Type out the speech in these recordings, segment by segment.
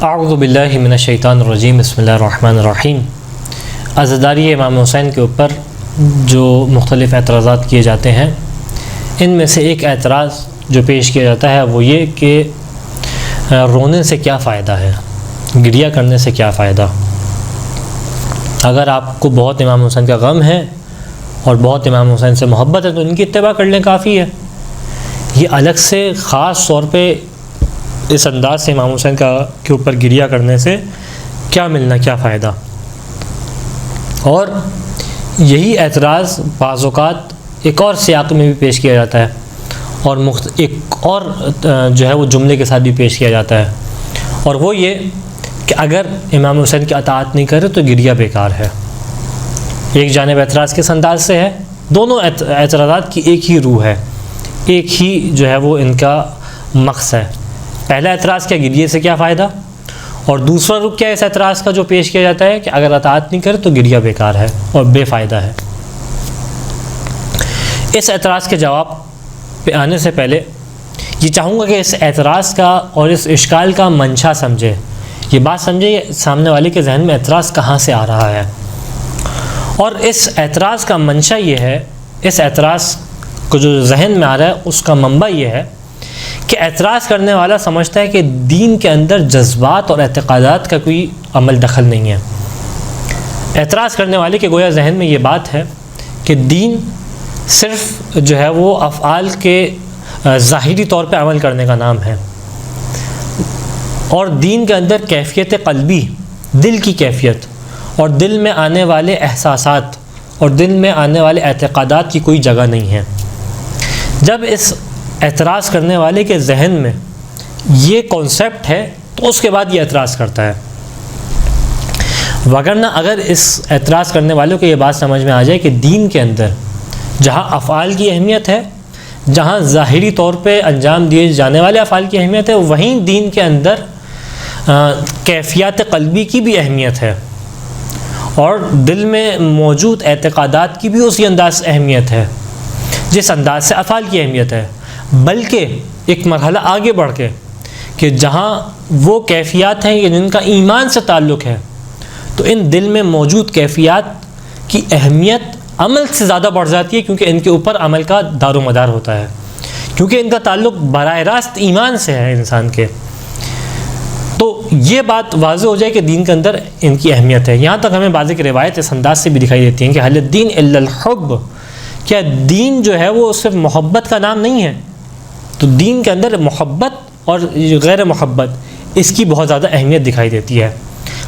اعوذ باللہ من الشیطان الرجیم، بسم اللہ الرحمن الرحیم۔ عزاداری امام حسین کے اوپر جو مختلف اعتراضات کیے جاتے ہیں، ان میں سے ایک اعتراض جو پیش کیا جاتا ہے وہ یہ کہ رونے سے کیا فائدہ ہے، گریہ کرنے سے کیا فائدہ۔ اگر آپ کو بہت امام حسین کا غم ہے اور بہت امام حسین سے محبت ہے تو ان کی اتباع کر لیں، کافی ہے۔ یہ الگ سے خاص طور پہ اس انداز سے امام حسین کے اوپر گریہ کرنے سے کیا ملنا، کیا فائدہ۔ اور یہی اعتراض بعض اوقات ایک اور سیاق میں بھی پیش کیا جاتا ہے اور ایک اور جو ہے وہ جملے کے ساتھ بھی پیش کیا جاتا ہے، اور وہ یہ کہ اگر امام حسین کی اطاعت نہیں کرے تو گریہ بیکار ہے۔ ایک جانب اعتراض کس انداز سے ہے، دونوں اعتراضات کی ایک ہی روح ہے، ایک ہی جو ہے وہ ان کا مقصد ہے۔ پہلا اعتراض کیا، گریہ سے کیا فائدہ، اور دوسرا رخ کیا اس اعتراض کا جو پیش کیا جاتا ہے کہ اگر اطاعت نہیں کرے تو گریہ بیکار ہے اور بے فائدہ ہے۔ اس اعتراض کے جواب پہ آنے سے پہلے یہ چاہوں گا کہ اس اعتراض کا اور اس اشکال کا منشا سمجھے، یہ بات سمجھے سامنے والے کے ذہن میں اعتراض کہاں سے آ رہا ہے۔ اور اس اعتراض کا منشا یہ ہے، اس اعتراض کو جو ذہن میں آ رہا ہے اس کا منبع یہ ہے کہ اعتراض کرنے والا سمجھتا ہے کہ دین کے اندر جذبات اور اعتقادات کا کوئی عمل دخل نہیں ہے۔ اعتراض کرنے والے کے گویا ذہن میں یہ بات ہے کہ دین صرف جو ہے وہ افعال کے ظاہری طور پہ عمل کرنے کا نام ہے، اور دین کے اندر کیفیت قلبی، دل کی کیفیت اور دل میں آنے والے احساسات اور دل میں آنے والے اعتقادات کی کوئی جگہ نہیں ہے۔ جب اس اعتراض کرنے والے کے ذہن میں یہ کانسیپٹ ہے تو اس کے بعد یہ اعتراض کرتا ہے، وگرنہ اگر اس اعتراض کرنے والوں کو یہ بات سمجھ میں آ جائے کہ دین کے اندر جہاں افعال کی اہمیت ہے، جہاں ظاہری طور پہ انجام دیے جانے والے افعال کی اہمیت ہے، وہیں دین کے اندر کیفیات قلبی کی بھی اہمیت ہے اور دل میں موجود اعتقادات کی بھی اسی انداز اہمیت ہے جس انداز سے افعال کی اہمیت ہے، بلکہ ایک مرحلہ آگے بڑھ کے کہ جہاں وہ کیفیات ہیں جن کا ایمان سے تعلق ہے، تو ان دل میں موجود کیفیات کی اہمیت عمل سے زیادہ بڑھ جاتی ہے، کیونکہ ان کے اوپر عمل کا دار و مدار ہوتا ہے، کیونکہ ان کا تعلق براہ راست ایمان سے ہے انسان کے۔ تو یہ بات واضح ہو جائے کہ دین کے اندر ان کی اہمیت ہے۔ یہاں تک ہمیں بعض ایک روایت اس انداز سے بھی دکھائی دیتی ہیں کہ حل الدین الا الحب، کیا دین جو ہے وہ صرف محبت کا نام نہیں ہے؟ تو دین کے اندر محبت اور غیر محبت اس کی بہت زیادہ اہمیت دکھائی دیتی ہے۔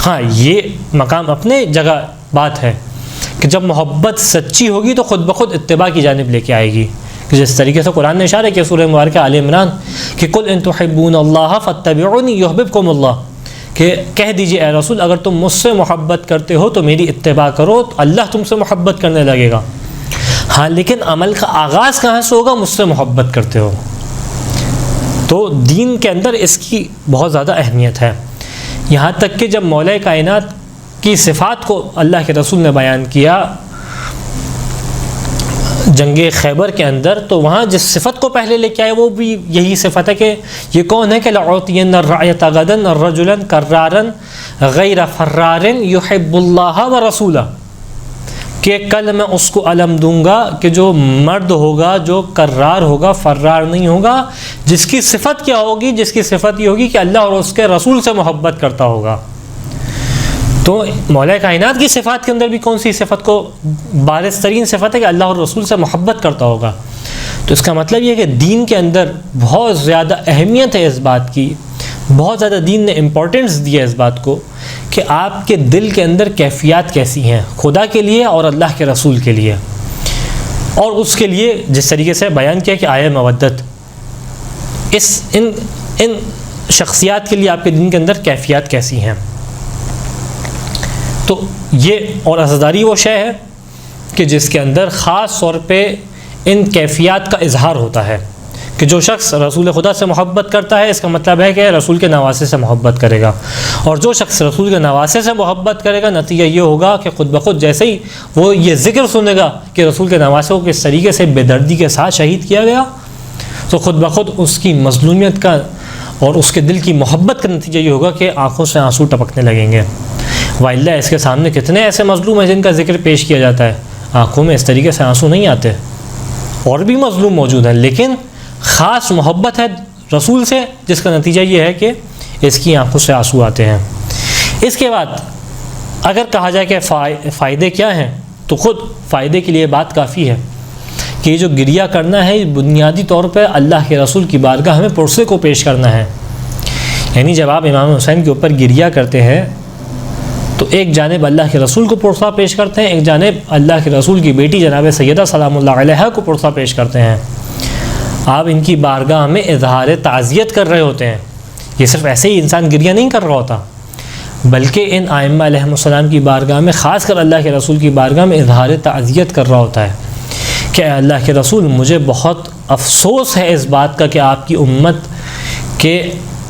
ہاں، یہ مقام اپنے جگہ بات ہے کہ جب محبت سچی ہوگی تو خود بخود اتباع کی جانب لے کے آئے گی، کہ جس طریقے سے قرآن نے اشارہ کیا سورہ مبارکہ آل عمران کہ قل ان تحبون اللہ فاتبعونی یحببکم اللہ، کہ کہہ دیجئے اے رسول اگر تم مجھ سے محبت کرتے ہو تو میری اتباع کرو تو اللہ تم سے محبت کرنے لگے گا۔ ہاں، لیکن عمل کا آغاز کہاں سے ہوگا؟ مجھ سے محبت کرتے ہو۔ تو دین کے اندر اس کی بہت زیادہ اہمیت ہے، یہاں تک کہ جب مولا کائنات کی صفات کو اللہ کے رسول نے بیان کیا جنگ خیبر کے اندر، تو وہاں جس صفت کو پہلے لے کے آئے وہ بھی یہی صفت ہے کہ یہ کون ہے کہ لَأُعْطِيَنَّ الرَّعْيَةَ غَدًا رَجُلًا كَرَّارًا غَيْرَ فَرَّارٍ يُحِبُّ اللَّهَ وَرَسُولَهُ، کہ کل میں اس کو علم دوں گا کہ جو مرد ہوگا جو کرار ہوگا، فرار نہیں ہوگا، جس کی صفت کیا ہوگی؟ جس کی صفت یہ ہوگی کہ اللہ اور اس کے رسول سے محبت کرتا ہوگا۔ تو مولا کائنات کی صفات کے اندر بھی کون سی صفت کو بارز ترین صفت ہے کہ اللہ اور رسول سے محبت کرتا ہوگا۔ تو اس کا مطلب یہ ہے کہ دین کے اندر بہت زیادہ اہمیت ہے اس بات کی، بہت زیادہ دین نے امپورٹنس دی ہے اس بات کو کہ آپ کے دل کے اندر کیفیات کیسی ہیں خدا کے لیے اور اللہ کے رسول کے لیے، اور اس کے لیے جس طریقے سے بیان کیا کہ آئے مودت، ان شخصیات کے لیے آپ کے دین کے اندر کیفیات کیسی ہیں۔ تو یہ اور عزاداری وہ شے ہے کہ جس کے اندر خاص طور پہ ان کیفیات کا اظہار ہوتا ہے کہ جو شخص رسول خدا سے محبت کرتا ہے اس کا مطلب ہے کہ رسول کے نواسے سے محبت کرے گا، اور جو شخص رسول کے نواسے سے محبت کرے گا نتیجہ یہ ہوگا کہ خود بخود جیسے ہی وہ یہ ذکر سنے گا کہ رسول کے نواسے کو کس طریقے سے بے دردی کے ساتھ شہید کیا گیا، تو خود بخود اس کی مظلومیت کا اور اس کے دل کی محبت کا نتیجہ یہ ہوگا کہ آنکھوں سے آنسو ٹپکنے لگیں گے. وَإِلَّا اس کے سامنے کتنے ایسے مظلوم ہیں جن کا ذکر پیش کیا جاتا ہے, آنکھوں میں اس طریقے سے آنسو نہیں آتے. اور بھی مظلوم موجود ہیں, لیکن خاص محبت ہے رسول سے, جس کا نتیجہ یہ ہے کہ اس کی آنکھوں سے آنسو آتے ہیں. اس کے بعد اگر کہا جائے کہ فائدے کیا ہیں, تو خود فائدے کے لیے بات کافی ہے کہ یہ جو گریہ کرنا ہے بنیادی طور پہ اللہ کے رسول کی بارگاہ میں پرسے کو پیش کرنا ہے. یعنی جب آپ امام حسین کے اوپر گریہ کرتے ہیں تو ایک جانب اللہ کے رسول کو پرسہ پیش کرتے ہیں, ایک جانب اللہ کے رسول کی بیٹی جناب سیدہ سلام اللہ علیہا کو پرسہ پیش کرتے ہیں. آپ ان کی بارگاہ میں اظہار تعزیت کر رہے ہوتے ہیں. یہ صرف ایسے ہی انسان گریہ نہیں کر رہا ہوتا, بلکہ ان ائمہ علیہم السلام کی بارگاہ میں, خاص کر اللہ کے رسول کی بارگاہ میں اظہار تعزیت کر رہا ہوتا ہے کہ اے اللہ کے رسول, مجھے بہت افسوس ہے اس بات کا کہ آپ کی امت کے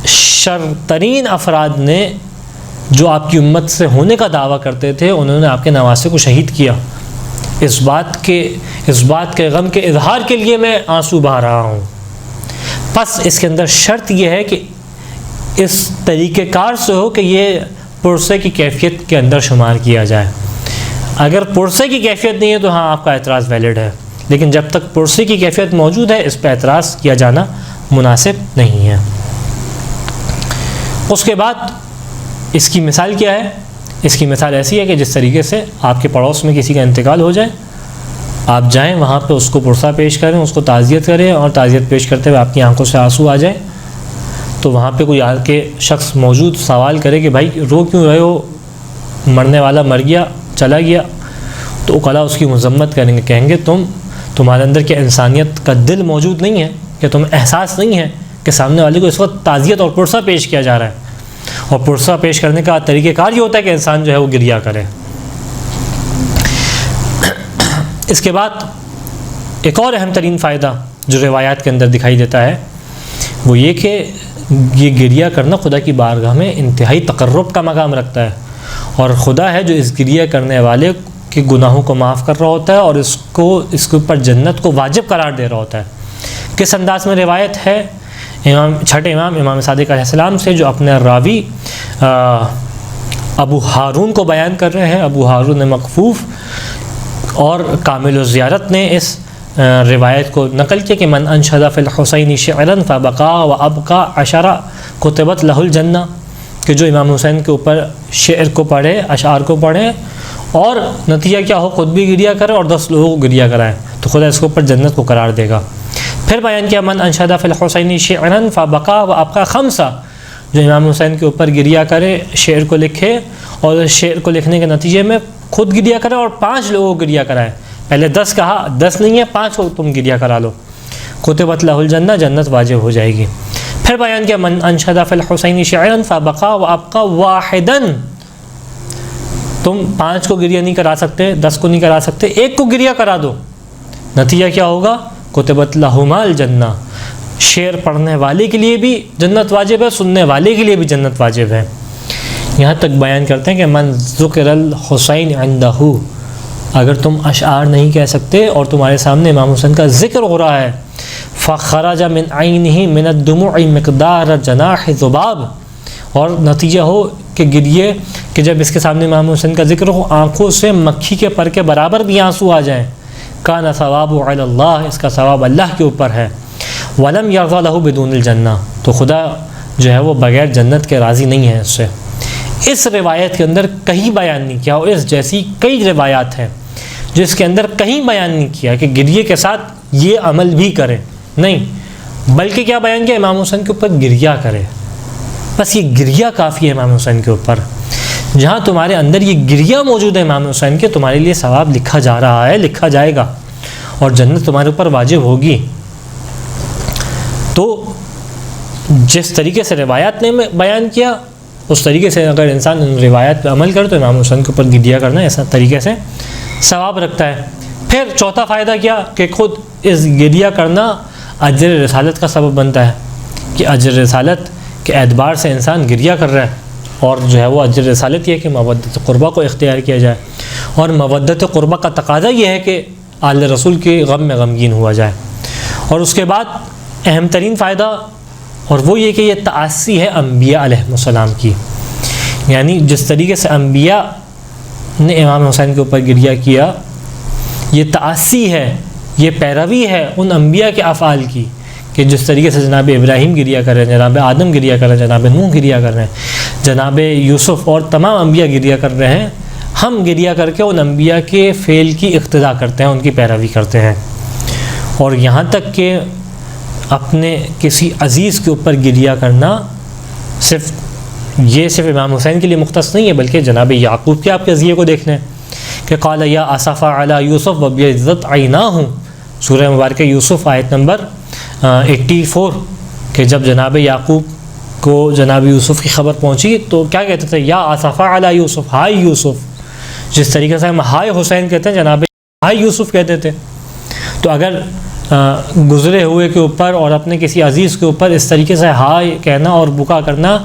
شرترین افراد نے جو آپ کی امت سے ہونے کا دعویٰ کرتے تھے, انہوں نے آپ کے نواسے کو شہید کیا. اس بات کے غم کے اظہار کے لیے میں آنسو بہا رہا ہوں. پس اس کے اندر شرط یہ ہے کہ اس طریقہ کار سے ہو کہ یہ پرسے کی کیفیت کے اندر شمار کیا جائے. اگر پرسے کی کیفیت نہیں ہے تو ہاں آپ کا اعتراض ویلڈ ہے, لیکن جب تک پرسے کی کیفیت موجود ہے اس پہ اعتراض کیا جانا مناسب نہیں ہے. اس کے بعد اس کی مثال کیا ہے؟ اس کی مثال ایسی ہے کہ جس طریقے سے آپ کے پڑوس میں کسی کا انتقال ہو جائے, آپ جائیں وہاں پہ اس کو پرسہ پیش کریں, اس کو تعزیت کریں, اور تعزیت پیش کرتے ہوئے آپ کی آنکھوں سے آنسو آ جائیں, تو وہاں پہ کوئی آ کے شخص موجود سوال کرے کہ بھائی رو کیوں رہے ہو, مرنے والا مر گیا, چلا گیا, تو عقلاء اس کی مذمت کریں گے, کہیں گے تمہارے اندر کیا انسانیت کا دل موجود نہیں ہے, کہ تمہیں احساس نہیں ہے کہ سامنے والے کو اس وقت تعزیت اور پرسہ پیش کیا جا رہا ہے. اور پرسہ پیش کرنے کا طریقہ کار یہ ہوتا ہے کہ انسان جو ہے وہ گریہ کرے. اس کے بعد ایک اور اہم ترین فائدہ جو روایات کے اندر دکھائی دیتا ہے وہ یہ کہ یہ گریہ کرنا خدا کی بارگاہ میں انتہائی تقرب کا مقام رکھتا ہے, اور خدا ہے جو اس گریہ کرنے والے کے گناہوں کو معاف کر رہا ہوتا ہے اور اس کے اوپر جنت کو واجب قرار دے رہا ہوتا ہے. کس انداز میں روایت ہے؟ چھٹے امام صادق علیہ السلام سے, جو اپنے راوی ابو ہارون کو بیان کر رہے ہیں. ابو ہارون مقفوف اور کامل الزیارت نے اس روایت کو نقل کیا کہ من انشد فی الحسین شعرا فبقا وابقا عشرہ کتبت لہ الجنہ, کہ جو امام حسین کے اوپر شعر کو پڑھے, اشعار کو پڑھے, اور نتیجہ کیا ہو خود بھی گریہ کرے اور 10 لوگوں کو گریہ کرائے, تو خدا اس کے اوپر جنت کو قرار دے گا. پھر بیان کیا من انشد فی الحسین شعرا فبقا وابقا خمسہ, جو امام حسین کے اوپر گریہ کرے, شعر کو لکھے, اور شعر کو لکھنے کے نتیجے میں خود گریہ کرے اور 5 لوگوں کو گریہ کرائے. پہلے 10 کہا, 10 نہیں ہے 5 کو تم گریہ کرا لو, کتبت لہ الجنہ, جنت واجب ہو جائے گی. پھر بیان کیا من انشد فی الحسین شعرا فبقا وابقا واحدا, تم 5 کو گریہ نہیں کرا سکتے, 10 کو نہیں کرا سکتے, 1 کو گریہ کرا دو, نتیجہ کیا ہوگا کتبت لہما الجنہ, شعر پڑھنے والے کے لیے بھی جنت واجب ہے, سننے والے کے لیے بھی جنت واجب ہے. یہاں تک بیان کرتے ہیں کہ من ذکر الحسین عندہ, اگر تم اشعار نہیں کہہ سکتے اور تمہارے سامنے امام حسین کا ذکر ہو رہا ہے, فخرج من عینہ من الدموع مقدار جناح ذباب, اور نتیجہ ہو کہ گریے کہ جب اس کے سامنے امام حسین کا ذکر ہو آنکھوں سے مکھی کے پر کے برابر بھی آنسو آ جائیں, کان ثواب علی اللہ, اس کا ثواب اللہ کے اوپر ہے. ولم یرضى له بدون الجنہ, تو خدا جو ہے وہ بغیر جنت کے راضی نہیں ہے اس سے. اس روایت کے اندر کہیں بیان نہیں کیا, اور اس جیسی کئی روایات ہیں جس کے اندر کہیں بیان نہیں کیا کہ گریے کے ساتھ یہ عمل بھی کرے, نہیں, بلکہ کیا بیان کیا امام حسین کے اوپر گریہ کرے. بس یہ گریہ کافی ہے امام حسین کے اوپر. جہاں تمہارے اندر یہ گریہ موجود ہے امام حسین کے, تمہارے لیے ثواب لکھا جا رہا ہے, لکھا جائے گا, اور جنت تمہارے اوپر واجب ہوگی. تو جس طریقے سے روایات نے بیان کیا اس طریقے سے اگر انسان ان روایات پہ عمل کرے تو امام حسین کے اوپر گریہ کرنا ایسا طریقے سے ثواب رکھتا ہے. پھر چوتھا فائدہ کیا کہ خود اس گریہ کرنا اجر رسالت کا سبب بنتا ہے, کہ اجر رسالت کے اعتبار سے انسان گریہ کر رہا ہے, اور جو ہے وہ اجر رسالت یہ ہے کہ مودت قربہ کو اختیار کیا جائے, اور مودت قربہ کا تقاضا یہ ہے کہ آل رسول کے غم میں غمگین ہوا جائے. اور اس کے بعد اہم ترین فائدہ اور وہ یہ کہ یہ تعاسی ہے انبیاء علیہ السلام کی، یعنی جس طریقے سے انبیاء نے امام حسین کے اوپر گریہ کیا، یہ تعاسی ہے، یہ پیروی ہے ان انبیاء کے افعال کی کہ جس طریقے سے جناب ابراہیم گریہ کر رہے ہیں، جناب آدم گریہ کر رہے ہیں، جناب نوح گریہ کر رہے ہیں، جناب یوسف اور تمام انبیاء گریہ کر رہے ہیں، ہم گریہ کر کے ان انبیاء کے فعل کی اقتداء کرتے ہیں، ان کی پیروی کرتے ہیں۔ اور یہاں تک کہ اپنے کسی عزیز کے اوپر گریہ کرنا صرف امام حسین کے لیے مختص نہیں ہے، بلکہ جناب یعقوب کے آپ کے قضیے کو دیکھ لیں کہ قال یا اسفا علی یوسف وابیضت عیناہ، سورہ مبارکہ یوسف آیت نمبر 84، کہ جب جناب یعقوب کو جناب یوسف کی خبر پہنچی تو کیا کہتے تھے؟ یا اسفا علی یوسف، ہائے یوسف، جس طریقے سے ہم ہائے حسین کہتے ہیں، جناب ہائے یوسف کہتے تھے۔ تو اگر گزرے ہوئے کے اوپر اور اپنے کسی عزیز کے اوپر اس طریقے سے ہائے کہنا اور بکا کرنا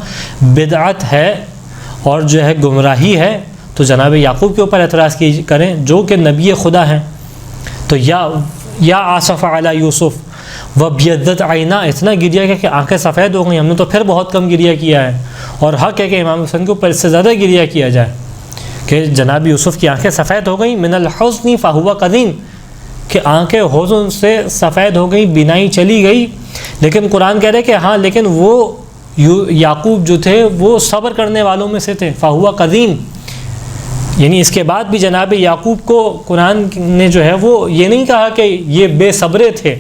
بدعت ہے اور جو ہے گمراہی ہے، تو جناب یعقوب کے اوپر اعتراض کریں جو کہ نبی خدا ہیں، تو یا آصف علی یوسف وابیضت عینا، اتنا گریہ کہ آنکھیں سفید ہو گئیں، ہم نے تو پھر بہت کم گریہ کیا ہے، اور حق ہے کہ امام حسین کے اوپر اس سے زیادہ گریہ کیا جائے کہ جناب یوسف کی آنکھیں سفید ہو گئیں، من الحزن فہو قدیم، کہ آنکھیں حزن سے سفید ہو گئی، بینائی چلی گئی، لیکن قرآن کہہ رہے کہ ہاں لیکن وہ یعقوب جو تھے وہ صبر کرنے والوں میں سے تھے، فہو قدیم، یعنی اس کے بعد بھی جناب یعقوب کو قرآن نے جو ہے وہ یہ نہیں کہا کہ یہ بے صبرے تھے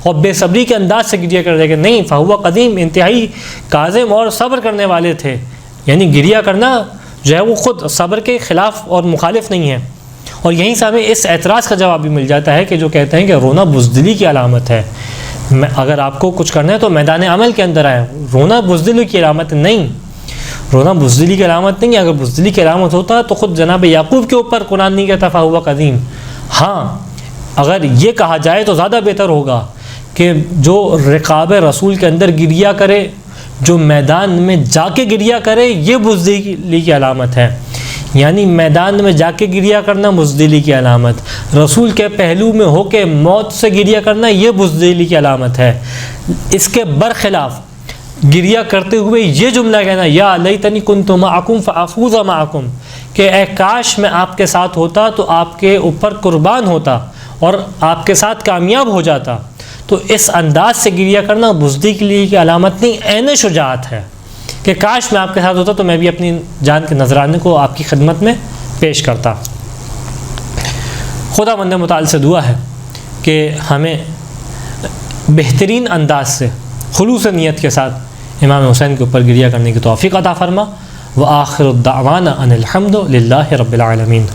اور بے صبری کے انداز سے گریہ کر رہے کہ نہیں، فہو قدیم، انتہائی کاظم اور صبر کرنے والے تھے، یعنی گریہ کرنا جو ہے وہ خود صبر کے خلاف اور مخالف نہیں ہے۔ اور یہیں سے ہمیں اس اعتراض کا جواب بھی مل جاتا ہے کہ جو کہتے ہیں کہ رونا بزدلی کی علامت ہے، اگر آپ کو کچھ کرنا ہے تو میدان عمل کے اندر آئے، رونا بزدلی کی علامت نہیں، رونا بزدلی کی علامت نہیں ہے۔ اگر بزدلی کی علامت ہوتا تو خود جناب یعقوب کے اوپر قرآن نہیں کہتا فہو قدیم۔ ہاں اگر یہ کہا جائے تو زیادہ بہتر ہوگا کہ جو رقاب رسول کے اندر گریہ کرے، جو میدان میں جا کے گریہ کرے، یہ بزدلی کی علامت ہے، یعنی میدان میں جا کے گریہ کرنا بزدلی کی علامت، رسول کے پہلو میں ہو کے موت سے گریہ کرنا یہ بزدلی کی علامت ہے۔ اس کے برخلاف گریہ کرتے ہوئے یہ جملہ کہنا یا لیتنی کنت معکم فافوز معکم، کہ اے کاش میں آپ کے ساتھ ہوتا تو آپ کے اوپر قربان ہوتا اور آپ کے ساتھ کامیاب ہو جاتا، تو اس انداز سے گریہ کرنا بزدلی کی علامت نہیں، عین شجاعت ہے کہ کاش میں آپ کے ساتھ ہوتا تو میں بھی اپنی جان کے نذرانے کو آپ کی خدمت میں پیش کرتا۔ خدا مند متعال سے دعا ہے کہ ہمیں بہترین انداز سے خلوص نیت کے ساتھ امام حسین کے اوپر گریہ کرنے کی توفیق عطا فرما۔ وآخر الدعوانا ان الحمد للہ رب العالمین۔